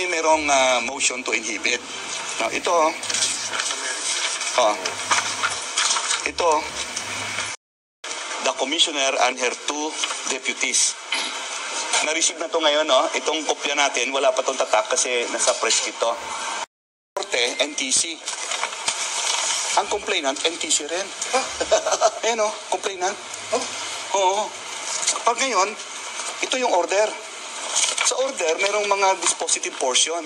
Merong motion to inhibit. Now, ito, the commissioner and her two deputies. Na-receive na to ngayon, no? Itong kopya natin, wala pa itong tatak kasi nasa press kit to. Korte, NTC. Ang complainant, NTC rin. Ayan, no? Complainant. Oo. Pag ngayon, ito yung order. Sa order, merong mga dispositive portion.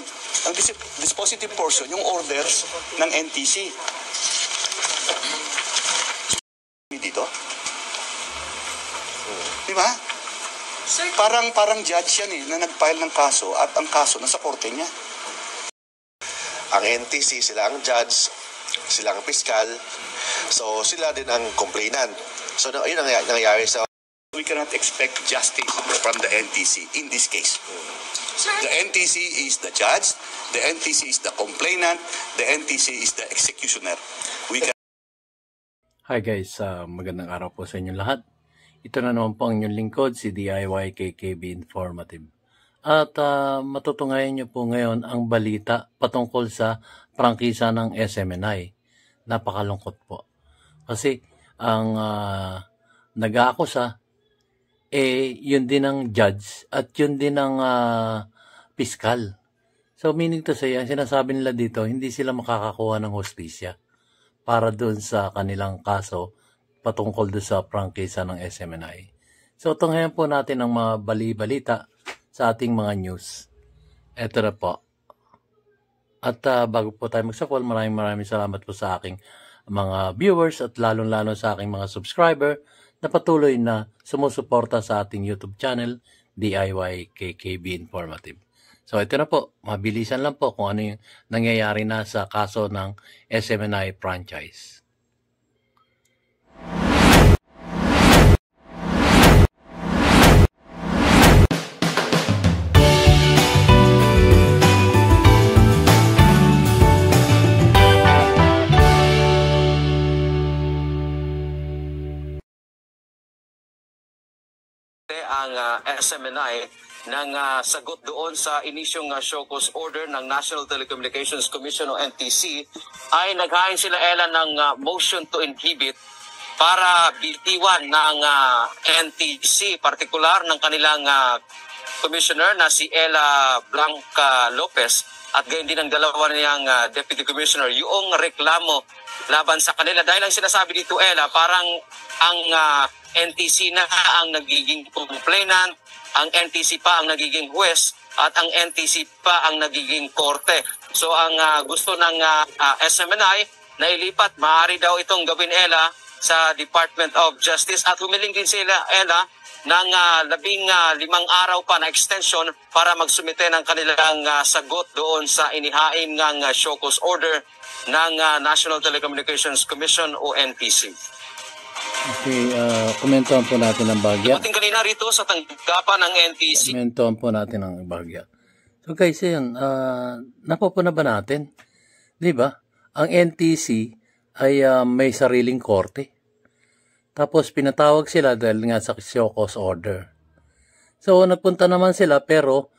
Ang dispositive portion, yung orders ng NTC. Dito? Di ba? Parang judge yan na nag-file ng kaso at ang kaso nasa korte niya. Ang NTC, sila ang judge, sila ang piskal, so sila din ang complainant. So yun ang nangyayari sa... We cannot expect justice from the NTC in this case. The NTC is the judge, the NTC is the complainant, the NTC is the executioner. Hi guys, magandang araw po sa inyo lahat. Ito na naman po ang inyong lingkod, si DIY KKB Informative. At matutunghayan nyo po ngayon ang balita patungkol sa prangkisa ng SMNI. Napakalungkot po. Kasi ang nag-aakusa, yun din ang judge at yun din ang piskal. So meaning to say, ang sinasabi nila dito, hindi sila makakakuha ng hustisya para doon sa kanilang kaso patungkol doon sa prangkisa ng SMNI. So tunghayan po natin ang mga balita sa ating mga news. Ito na po. At bago po tayo magsakol, maraming salamat po sa aking mga viewers at lalong-lalo sa aking mga subscriber na patuloy na sumusuporta sa ating YouTube channel, DIY KKB Informative. So ito na po, mabilisan lang po kung ano yung nangyayari na sa kaso ng SMNI franchise. Ang SMNI ng sagot doon sa inisyong show cause order ng National Telecommunications Commission o NTC ay naghain sila ng motion to inhibit para bitiwan ng NTC, partikular ng kanilang commissioner na si Ella Blanca Lopez at gayon din ang dalawa niyang deputy commissioner yung reklamo laban sa kanila. Dahil ang sinasabi dito, Ella, parang ang NTC na ang nagiging complainant, ang NTC pa ang nagiging huwes, at ang NTC pa ang nagiging korte. So ang gusto ng SMNI na ilipat, maaari daw itong gawin, Ella, sa Department of Justice at humiling din sila, Ella, ng 15 araw pa na extension para magsumite ng kanilang sagot doon sa inihain ng show cause order ng National Telecommunications Commission o NTC. Okay, komentuhan po natin ang bahagya. Ating kanina rito sa tanggapan ng NTC. Komentuhan po natin ang bahagya. So guys, yun, napapuna ba natin? Di ba? Ang NTC ay may sariling korte. Tapos pinatawag sila dahil nga sa show cause order. So nagpunta naman sila pero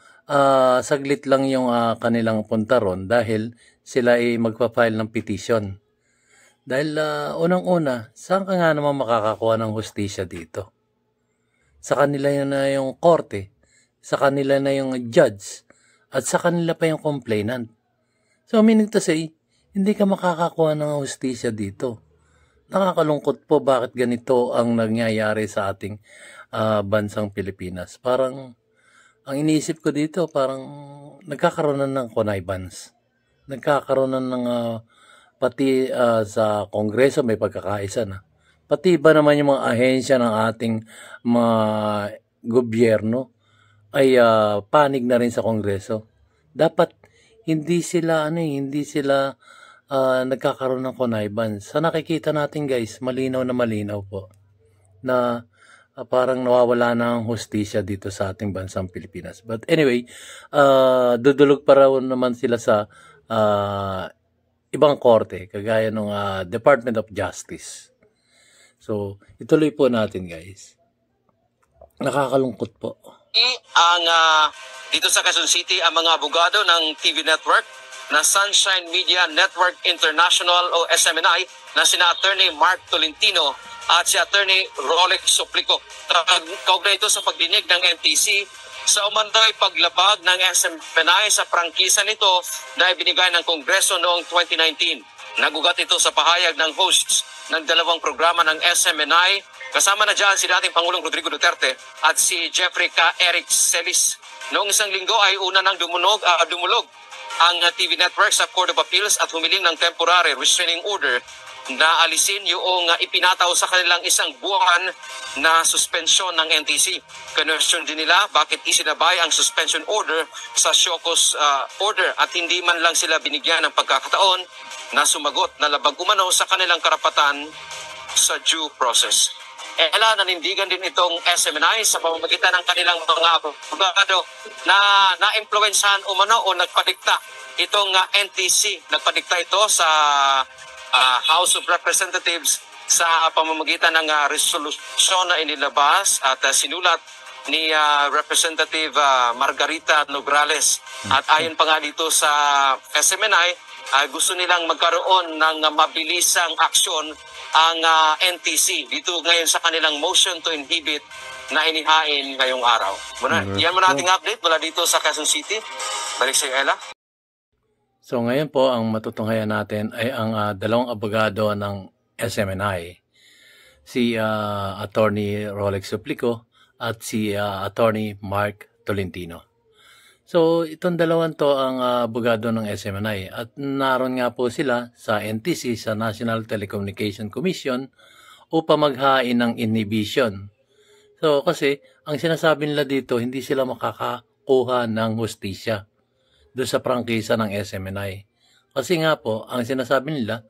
saglit lang yung kanilang punta ron dahil sila ay magpa-file ng petition. Dahil unang-una, saan ka nga naman makakakuha ng hustisya dito? Sa kanila na yung korte, sa kanila na yung judge, at sa kanila pa yung complainant. So meaning to say, hindi ka makakakuha ng hustisya dito. Nakakalungkot po bakit ganito ang nangyayari sa ating bansang Pilipinas. Parang, ang iniisip ko dito, parang nagkakaroon na ng connivance. Nagkakaroon na ng pati sa Kongreso may pagkakaisa na. Pati ba naman yung mga ahensya ng ating mga gobyerno ay panig na rin sa Kongreso. Dapat hindi sila nagkakaroon ng connivance. Sa nakikita natin guys, malinaw na malinaw po na parang nawawala na ang hustisya dito sa ating bansang Pilipinas. But anyway, dudulog pa raw naman sila sa ibang korte, kagaya ng Department of Justice. So, ituloy po natin guys. Nakakalungkot po. ang dito sa Quezon City ang mga abogado ng TV network na Sunshine Media Network International o SMNI na sina Attorney Mark Tolentino at si Attorney Rolex Suplico. Kaugnay ito sa pagdinig ng NTC sa umanday paglabag ng SMNI sa prangkisa nito na ibinigay ng Kongreso noong 2019. Nagugat ito sa pahayag ng hosts ng dalawang programa ng SMNI. Kasama na dyan si dating Pangulong Rodrigo Duterte at si Jeffrey K. Eric Celis. Noong isang linggo ay una nang dumulog ang TV network sa Court of Appeals at humiling ng temporary restraining order na alisin yung ipinataw sa kanilang isang buwan na suspensyon ng NTC. Question din nila bakit isinabay ang suspension order sa Shocos order at hindi man lang sila binigyan ng pagkakataon na sumagot na labag umano sa kanilang karapatan sa due process. Ela, nanindigan din itong SMNI sa pamamagitan ng kanilang mga abogado na na-influensahan umano o nagpadikta itong NTC. Nagpadikta ito sa House of Representatives sa pamamagitan ng resolusyon na inilabas at sinulat ni Representative Margarita Nograles. At ayon pa nga dito sa SMNI, gusto nilang magkaroon ng mabilisang aksyon ang NTC dito ngayon sa kanilang motion to inhibit na inihain ngayong araw. Yan muna ating update mula dito sa Quezon City. Balik sa iyo, Ella. So ngayon po ang matutunghayan natin ay ang dalawang abogado ng SMNI. Si Attorney Rolex Suplico at si Attorney Mark Tolentino. So, itong dalawang to ang abogado ng SMNI at naroon nga po sila sa NTC, sa National Telecommunication Commission upang maghain ng inhibition. So, kasi ang sinasabi nila dito, hindi sila makakakuha ng hustisya doon sa prangkisa ng SMNI. Kasi nga po, ang sinasabi nila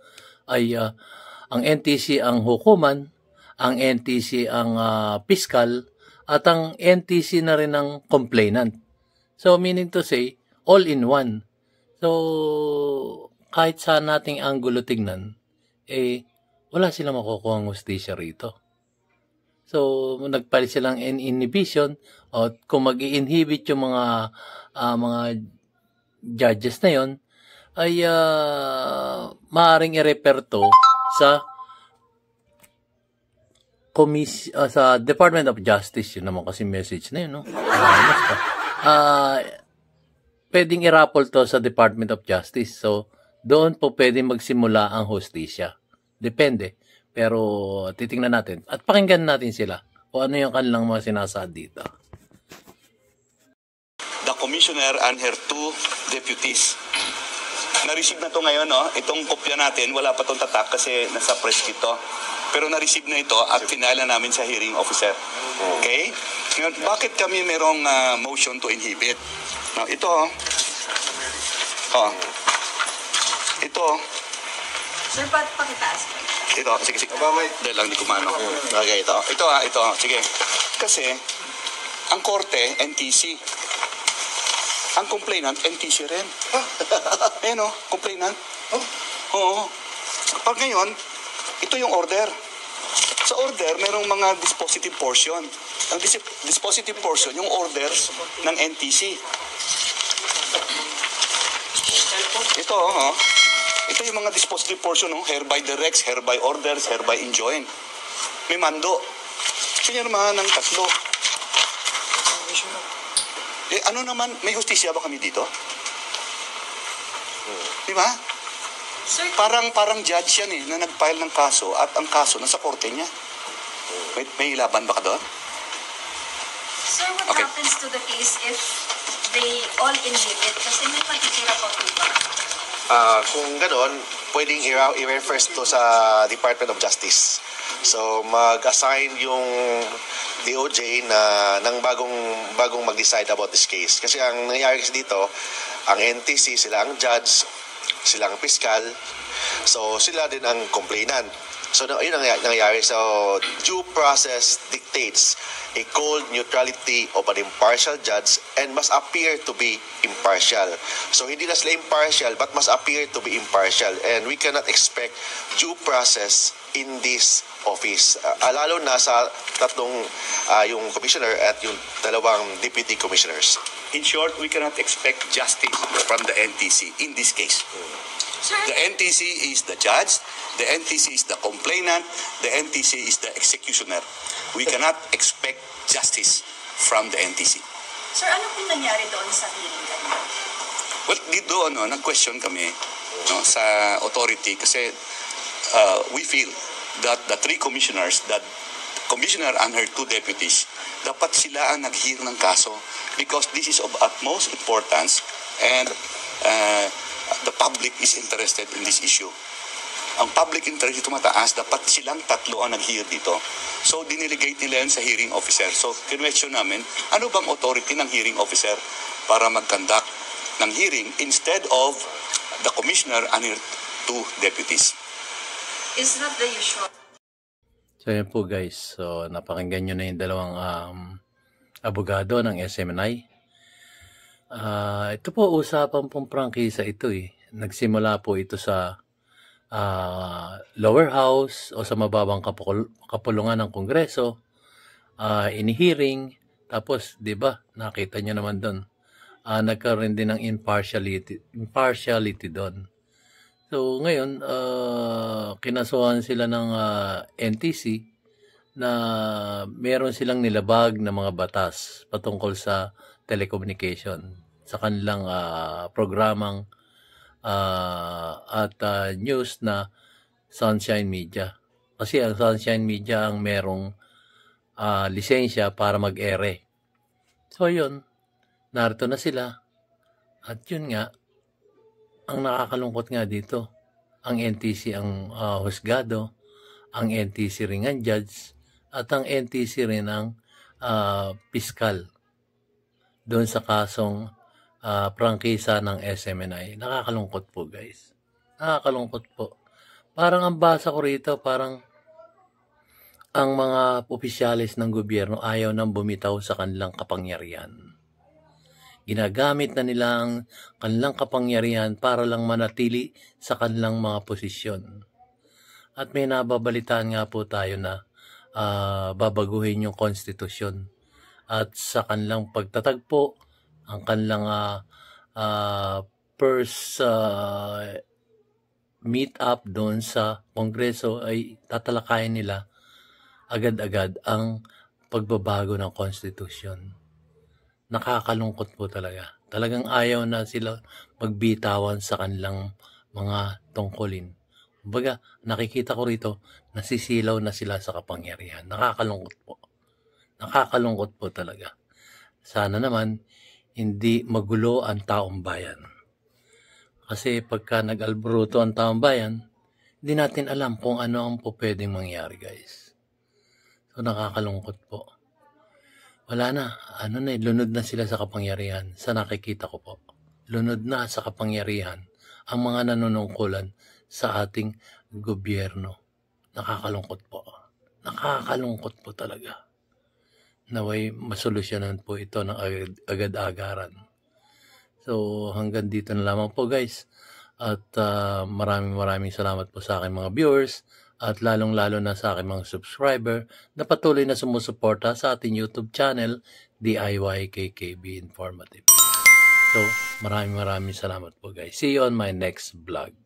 ay ang NTC ang hukuman, ang NTC ang piskal, at ang NTC na rin ang complainant. So, meaning to say, all in one. So, kahit sa nating anggulo tignan, wala silang makukuha ng hustisya rito. So, nagpalit silang inhibition at kung mag-i-inhibit yung mga judges na yon ay maaaring i-refer to sa sa Department of Justice. Yun naman kasi message na yun, no? Pwedeng i-raffle to sa Department of Justice. So, doon po pwedeng magsimula ang hustisya. Depende. Pero, titingnan natin. At pakinggan natin sila kung ano yung kanilang mga sinasaad dito. The Commissioner and her two deputies. Na-receive na to ngayon, no? Itong kopya natin, wala pa tong tatak kasi nasa press kit to. Pero na-receive na ito at final na namin sa hearing officer. Okay? Ngayon, bakit kami merong motion to inhibit? Now, ito, ito, Sir, pakitaas. ito, sige. Dahil lang, di kumano. Okay, ito, sige. Kasi, ang korte, NTC. Ang complainant, NTC rin. Ayan o, complainant. Oo. Pag ngayon, ito yung order. Sa order, merong mga dispositive portion. Ang dispositive portion, yung orders ng NTC. Ito yung mga dispositive portion, no? Hereby directs, hereby orders, hereby enjoin. May mando. Pinirmahan ng tatlo. Ano naman, may hustisya ba kami dito? Di ba? Parang judge yan na nag-file ng kaso at ang kaso nasa korte niya. May laban ba ka doon? Sir, what happens to the case if they all inhibit? Kasi may matitira pa po ba? Kung gano'n, pwedeng i-refer to sa Department of Justice. So, mag-assign yung DOJ ng bagong mag-decide about this case. Kasi ang nangyayari kasi dito, ang NTC, sila ang judge, sila ang piskal, so sila din ang complainant. So, yun ang nangyayari. So, due process dictates a cold neutrality of an impartial judge and must appear to be impartial. So, hindi na sila impartial but must appear to be impartial. And we cannot expect due process in this office. Lalo na sa tatlong yung commissioner at yung dalawang deputy commissioners. In short, we cannot expect justice from the NTC in this case. Sir, The NTC is the judge, the NTC is the complainant, the NTC is the executioner. We cannot expect justice from the NTC. sir, ano pong nangyari doon sa hearing kanina? Well, dito nag-question kami sa authority kasi we feel that the three commissioners, that commissioner and her two deputies, dapat sila ang nag-hear ng kaso because this is of utmost importance and the public is interested in this issue. Ang public interest ito mataas, dapat silang tatlo ang nag-hear dito. So, diniligate nila yun sa hearing officer. So, kinwestiyon namin, ano bang authority ng hearing officer para mag-conduct ng hearing instead of the commissioner and her two deputies? Is not the usual. So yan po guys, so napakinggan nyo na yung dalawang abogado ng SMNI. Ito po usapan pong prangkisa ito eh. Nagsimula po ito sa lower house o sa mababang kapulungan ng Kongreso, ini-hearing, tapos 'di ba nakita nyo naman doon, nagkaroon din ng impartiality doon. So ngayon, kinasuhan sila ng NTC na meron silang nilabag na mga batas patungkol sa telecommunication sa kanilang programang at news na Sunshine Media. Kasi ang Sunshine Media ang merong lisensya para mag-ere. So yun, narito na sila. At yun nga, ang nakakalungkot nga dito, ang NTC ang husgado, ang NTC rin ang judge, at ang NTC rin ang piskal doon sa kasong prangkisa ng SMNI. Nakakalungkot po guys. Nakakalungkot po. Parang ang basa ko rito, parang ang mga opisyalis ng gobyerno ayaw nang bumitaw sa kanilang kapangyarihan. Ginagamit na nila ang kanilang kapangyarihan para lang manatili sa kanilang mga posisyon. At may nababalitaan nga po tayo na babaguhin yung konstitusyon. At sa kanilang pagtatagpo, ang kanilang first meet up doon sa Kongreso ay tatalakayin nila agad-agad ang pagbabago ng konstitusyon. Nakakalungkot po talaga. Talagang ayaw na sila magbitawan sa kanilang mga tungkulin. Kumbaga, nakikita ko rito, nasisilaw na sila sa kapangyarihan. Nakakalungkot po. Nakakalungkot po talaga. Sana naman, hindi magulo ang taong bayan. Kasi pagka nag-alboroto ang taong bayan, hindi natin alam kung ano ang po pwedeng mangyari, guys. So, nakakalungkot po. Wala na. Lunod na sila sa kapangyarihan. Sa nakikita ko po. Lunod na sa kapangyarihan ang mga nanunungkulan sa ating gobyerno. Nakakalungkot po. Nakakalungkot po talaga. Naway masolusyonan po ito ng agad-agaran. So hanggang dito na lamang po guys. At maraming salamat po sa aking mga viewers. At lalong-lalo na sa aking mga subscriber na patuloy na sumusuporta sa ating YouTube channel, DIY KKB Informative. So, maraming salamat po guys. See you on my next vlog.